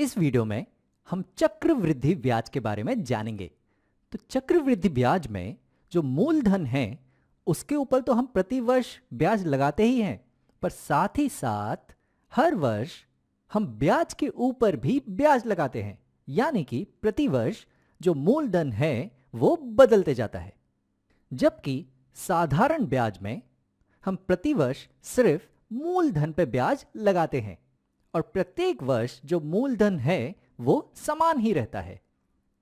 इस वीडियो में हम चक्रवृद्धि ब्याज के बारे में जानेंगे। तो चक्रवृद्धि ब्याज में जो मूलधन है उसके ऊपर तो हम प्रतिवर्ष ब्याज लगाते ही हैं, पर साथ ही साथ हर वर्ष हम ब्याज के ऊपर भी ब्याज लगाते हैं, यानी कि प्रतिवर्ष जो मूलधन है वो बदलते जाता है। जबकि साधारण ब्याज में हम प्रतिवर्ष सिर्फ मूलधन पर ब्याज लगाते हैं और प्रत्येक वर्ष जो मूलधन है वो समान ही रहता है।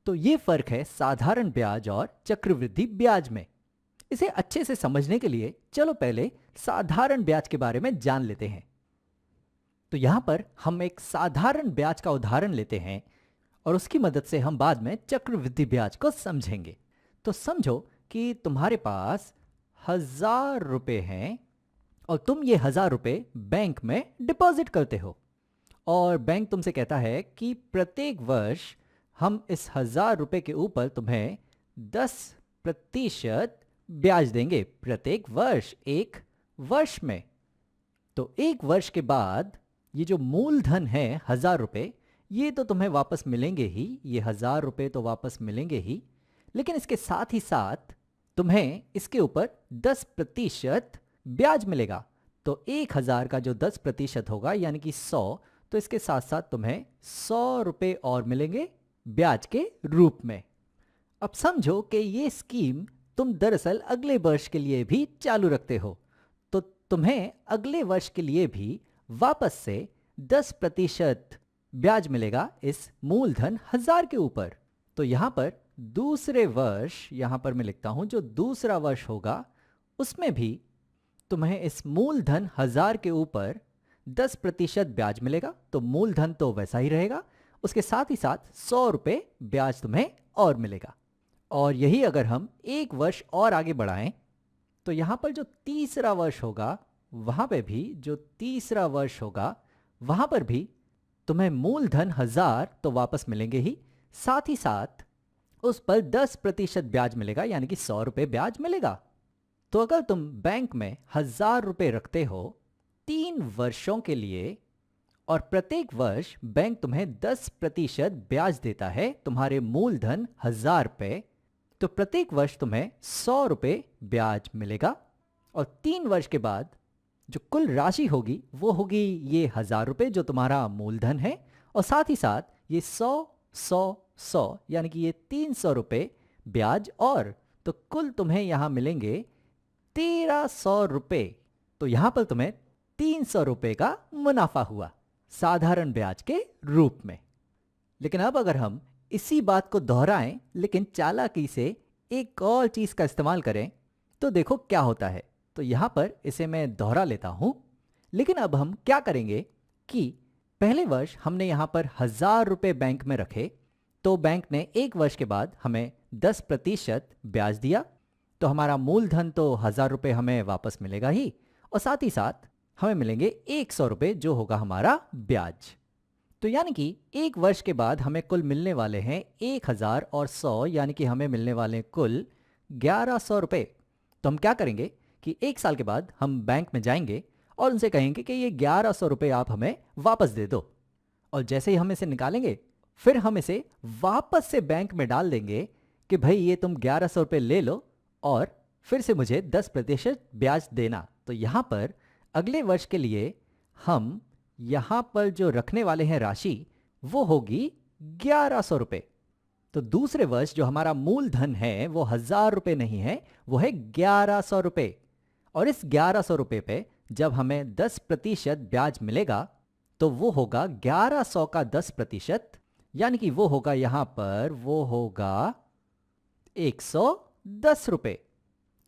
तो ये फर्क है साधारण ब्याज और चक्रवृद्धि ब्याज में। इसे अच्छे से समझने के लिए चलो पहले साधारण ब्याज के बारे में जान लेते हैं। तो यहां पर हम एक साधारण ब्याज का उदाहरण लेते हैं और उसकी मदद से हम बाद में चक्रवृद्धि ब्याज को समझेंगे। तो समझो कि तुम्हारे पास 1000 रुपए हैं और तुम ये 1000 रुपए बैंक में डिपॉजिट करते हो और बैंक तुमसे कहता है कि प्रत्येक वर्ष हम इस 1000 रुपए के ऊपर तुम्हें 10% ब्याज देंगे प्रत्येक वर्ष, एक वर्ष में। तो एक वर्ष के बाद ये जो मूलधन है 1000 रुपए, ये तो तुम्हें वापस मिलेंगे ही, ये 1000 रुपए तो वापस मिलेंगे ही, लेकिन इसके साथ ही साथ तुम्हें इसके ऊपर 10% ब्याज मिलेगा। तो 1000 का जो 10% होगा यानी कि 100, तो इसके साथ साथ तुम्हें 100 रुपए और मिलेंगे ब्याज के रूप में। अब समझो कि ये स्कीम तुम दरअसल अगले वर्ष के लिए भी चालू रखते हो, तो तुम्हें अगले वर्ष के लिए भी वापस से 10% ब्याज मिलेगा इस मूलधन 1000 के ऊपर। तो यहां पर दूसरे वर्ष, यहां पर मैं लिखता हूं जो दूसरा वर्ष होगा उसमें भी तुम्हें इस मूलधन 1000 के ऊपर 10% ब्याज मिलेगा। तो मूलधन तो वैसा ही रहेगा, उसके साथ ही साथ 100 रुपए ब्याज तुम्हें और मिलेगा। और यही अगर हम एक वर्ष और आगे बढ़ाएं तो यहां पर जो तीसरा वर्ष होगा वहां पे भी, जो तीसरा वर्ष होगा वहां पर भी तुम्हें मूलधन 1000 तो वापस मिलेंगे ही, साथ ही साथ उस पर 10% ब्याज मिलेगा यानी कि 100 रुपए ब्याज मिलेगा। तो अगर तुम बैंक में 1000 रुपए रखते हो 3 वर्षों के लिए और प्रत्येक वर्ष बैंक तुम्हें 10% ब्याज देता है तुम्हारे मूलधन 1000 पे, तो प्रत्येक वर्ष तुम्हें 100 रुपए ब्याज मिलेगा और 3 वर्ष के बाद जो कुल राशि होगी वो होगी ये 1000 रुपए जो तुम्हारा मूलधन है, और साथ ही साथ ये 100 यानी कि ये 300 रुपए ब्याज और, तो कुल तुम्हें यहां मिलेंगे 1300 रुपए। तो यहां पर तुम्हें 300 रुपए का मुनाफा हुआ साधारण ब्याज के रूप में। लेकिन अब अगर हम इसी बात को दोहराएं लेकिन चालाकी से एक और चीज का इस्तेमाल करें तो देखो क्या होता है। तो यहां पर इसे मैं दोहरा लेता हूं, लेकिन अब हम क्या करेंगे कि पहले वर्ष हमने यहां पर 1000 रुपए बैंक में रखे, तो बैंक ने एक वर्ष के बाद हमें 10% ब्याज दिया, तो हमारा मूलधन तो 1000 रुपए हमें वापस मिलेगा ही, और साथ ही साथ हमें मिलेंगे 100 रुपए जो होगा हमारा ब्याज। तो यानी कि एक वर्ष के बाद हमें कुल मिलने वाले हैं 1000 और 100, यानी कि हमें मिलने वाले हैं कुल 1100 रुपए। तो हम क्या करेंगे कि एक साल के बाद हम बैंक में जाएंगे और उनसे कहेंगे कि ये 1100 रुपए आप हमें वापस दे दो, और जैसे ही हम इसे निकालेंगे फिर हम इसे वापस से बैंक में डाल देंगे कि भाई ये तुम 1100 रुपए ले लो और फिर से मुझे 10% ब्याज देना। तो यहां पर अगले वर्ष के लिए हम यहां पर जो रखने वाले हैं राशि वो होगी 1100 रुपए। तो दूसरे वर्ष जो हमारा मूलधन है वो 1000 रुपए नहीं है, वो है 1100 रुपए, और इस 1100 रुपए पे जब हमें 10% ब्याज मिलेगा तो वो होगा 1100 का 10%, यानी कि वो होगा यहां पर, वो होगा 110 रुपए।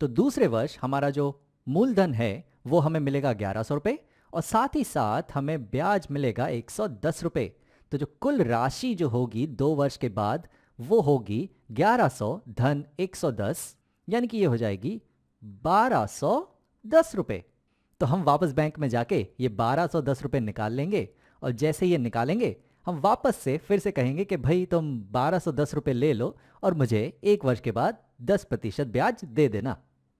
तो दूसरे वर्ष हमारा जो मूलधन है वो हमें मिलेगा 1100 रुपए और साथ ही साथ हमें ब्याज मिलेगा 110 रुपए। तो जो कुल राशि जो होगी 2 वर्ष के बाद वो होगी 1100 धन 110, यानी कि ये हो जाएगी 1210 रुपए। तो हम वापस बैंक में जाके ये 1210 रुपए निकाल लेंगे, और जैसे ये निकालेंगे हम वापस से फिर से कहेंगे कि भाई तुम 1210 रुपए ले लो और मुझे एक वर्ष के बाद 10% ब्याज दे देना।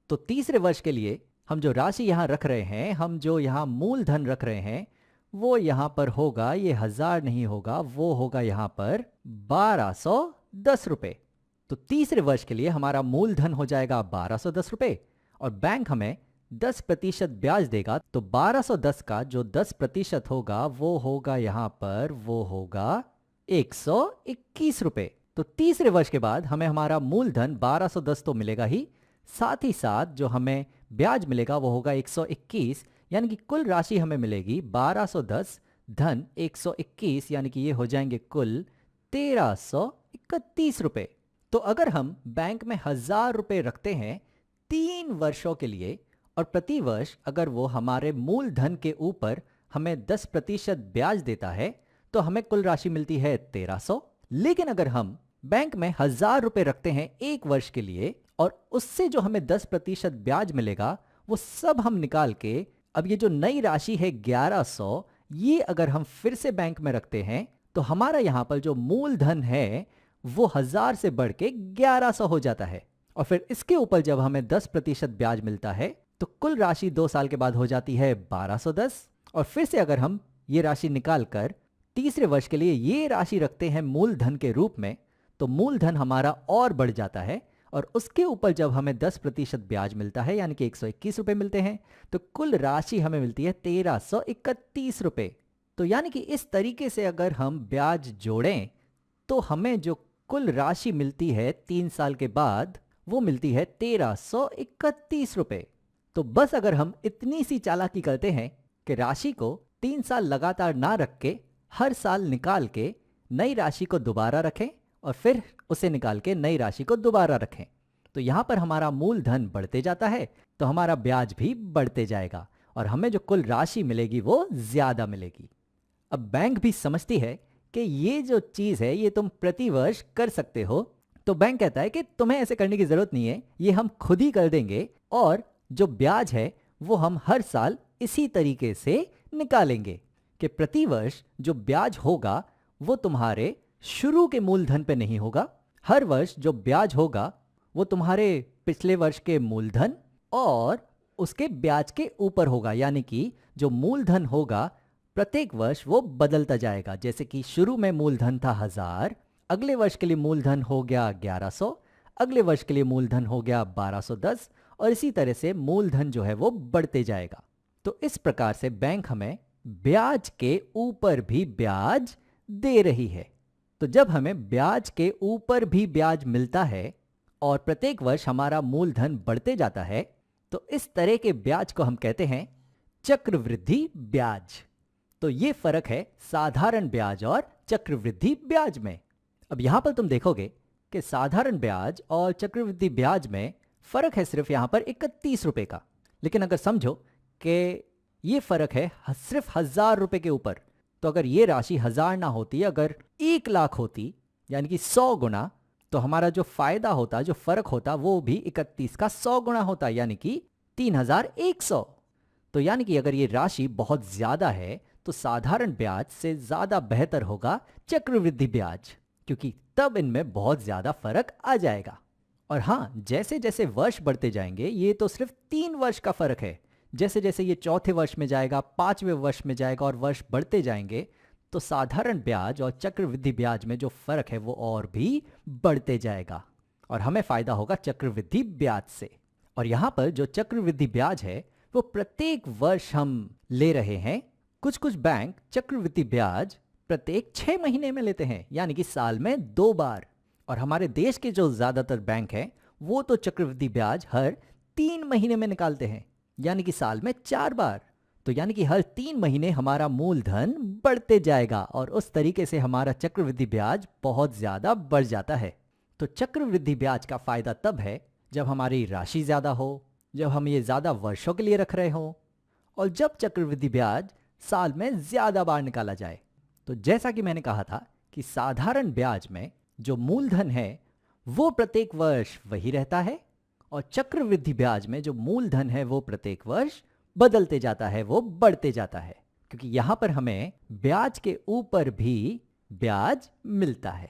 तो तीसरे वर्ष के लिए हम जो राशि यहां रख रहे हैं, हम जो यहां मूलधन रख रहे हैं, वो यहाँ पर होगा, ये 1000 नहीं होगा, वो होगा यहाँ पर 1210 रुपए। तो तीसरे वर्ष के लिए हमारा मूलधन हो जाएगा 1210 रुपए और बैंक हमें 10% ब्याज देगा। तो 1210 का जो 10% होगा वो होगा यहाँ पर, वो होगा 121 रुपए। तो तीसरे वर्ष के बाद हमें हमारा मूलधन 1210 तो मिलेगा ही, साथ ही साथ जो हमें ब्याज मिलेगा वो होगा 121, यानी कि कुल राशि हमें मिलेगी 1210 धन 121, यानी कि ये हो जाएंगे कुल 1331 रुपए। तो अगर हम बैंक में 1000 रुपए रखते हैं 3 वर्षों के लिए और प्रति वर्ष अगर वो हमारे मूलधन के ऊपर हमें 10% ब्याज देता है तो हमें कुल राशि मिलती है 1300। लेकिन अगर हम बैंक में 1000 रुपए रखते हैं 1 वर्ष के लिए और उससे जो हमें 10% ब्याज मिलेगा वो सब हम निकाल के, अब ये जो नई राशि है 1100, ये अगर हम फिर से बैंक में रखते हैं तो हमारा यहाँ पर जो मूलधन है वो 1000 से बढ़ के 1100 हो जाता है। और फिर इसके ऊपर जब हमें 10% ब्याज मिलता है तो कुल राशि 2 साल के बाद हो जाती है 1210। और फिर से अगर हम ये राशि निकाल कर तीसरे वर्ष के लिए ये राशि रखते हैं मूलधन के रूप में तो मूलधन हमारा और बढ़ जाता है और उसके ऊपर जब हमें 10% ब्याज मिलता है यानी कि 121 रुपए मिलते हैं तो कुल राशि हमें मिलती है 1331 रुपए। तो यानी कि इस तरीके से अगर हम ब्याज जोड़ें तो हमें जो कुल राशि मिलती है 3 साल के बाद वो मिलती है 1331 रुपए। तो बस अगर हम इतनी सी चालाकी करते हैं कि राशि को 3 साल लगातार ना रख के हर साल निकाल के नई राशि को दोबारा रखें और फिर उसे निकाल के नई राशि को दोबारा रखें तो यहाँ पर हमारा मूलधन बढ़ते जाता है तो हमारा ब्याज भी बढ़ते जाएगा और हमें जो कुल राशि मिलेगी वो ज्यादा मिलेगी। अब बैंक भी समझती है कि ये जो चीज है ये तुम प्रति वर्ष कर सकते हो, तो बैंक कहता है कि तुम्हें ऐसे करने की जरूरत नहीं है, ये हम खुद ही कर देंगे और जो ब्याज है वो हम हर साल इसी तरीके से निकालेंगे कि प्रति वर्ष जो ब्याज होगा वो तुम्हारे शुरू के मूलधन पे नहीं होगा, हर वर्ष जो ब्याज होगा वो तुम्हारे पिछले वर्ष के मूलधन और उसके ब्याज के ऊपर होगा। यानी कि जो मूलधन होगा प्रत्येक वर्ष वो बदलता जाएगा, जैसे कि शुरू में मूलधन था 1000, अगले वर्ष के लिए मूलधन हो गया 1100, अगले वर्ष के लिए मूलधन हो गया 1210 और इसी तरह से मूलधन जो है वो बढ़ते जाएगा। तो इस प्रकार से बैंक हमें ब्याज के ऊपर भी ब्याज दे रही है। तो जब हमें ब्याज के ऊपर भी ब्याज मिलता है और प्रत्येक वर्ष हमारा मूलधन बढ़ते जाता है तो इस तरह के ब्याज को हम कहते हैं चक्रवृद्धि ब्याज। तो ये फर्क है साधारण ब्याज और चक्रवृद्धि ब्याज में। अब यहां पर तुम देखोगे कि साधारण ब्याज और चक्रवृद्धि ब्याज में फर्क है सिर्फ यहां पर 31 रुपए का, लेकिन अगर समझो कि ये फर्क है सिर्फ 1000 रुपए के ऊपर, तो अगर ये राशि 1000 ना होती, अगर 1 लाख होती यानी कि 100 गुना, तो हमारा जो फायदा होता, जो फर्क होता वो भी 31 का 100 गुना होता यानी कि 3100। तो यानी कि अगर ये राशि बहुत ज्यादा है तो साधारण ब्याज से ज्यादा बेहतर होगा चक्रवृद्धि ब्याज, क्योंकि तब इनमें बहुत ज्यादा फर्क आ जाएगा। और हाँ, जैसे जैसे वर्ष बढ़ते जाएंगे, ये तो सिर्फ 3 वर्ष का फर्क है, जैसे जैसे ये चौथे वर्ष में जाएगा, 5वें वर्ष में जाएगा और वर्ष बढ़ते जाएंगे तो साधारण ब्याज और चक्रवृद्धि ब्याज में जो फर्क है वो और भी बढ़ते जाएगा और हमें फायदा होगा चक्रवृद्धि ब्याज से। और यहां पर जो चक्रवृद्धि ब्याज है वो प्रत्येक वर्ष हम ले रहे हैं। कुछ कुछ बैंक चक्रवृद्धि ब्याज प्रत्येक 6 महीने में लेते हैं, यानी कि साल में 2 बार। और हमारे देश के जो ज्यादातर बैंक हैं वो तो चक्रवृद्धि ब्याज हर 3 महीने में निकालते हैं, यानी कि साल में 4 बार। तो यानी कि हर 3 महीने हमारा मूलधन बढ़ते जाएगा और उस तरीके से हमारा चक्रवृद्धि ब्याज बहुत ज्यादा बढ़ जाता है। तो चक्रवृद्धि ब्याज का फायदा तब है जब हमारी राशि ज्यादा हो, जब हम ये ज्यादा वर्षों के लिए रख रहे हो और जब चक्रवृद्धि ब्याज साल में ज्यादा बार निकाला जाए। तो जैसा कि मैंने कहा था कि साधारण ब्याज में जो मूलधन है वो प्रत्येक वर्ष वही रहता है और चक्रवृद्धि ब्याज में जो मूलधन है वो प्रत्येक वर्ष बदलते जाता है, वो बढ़ते जाता है, क्योंकि यहां पर हमें ब्याज के ऊपर भी ब्याज मिलता है।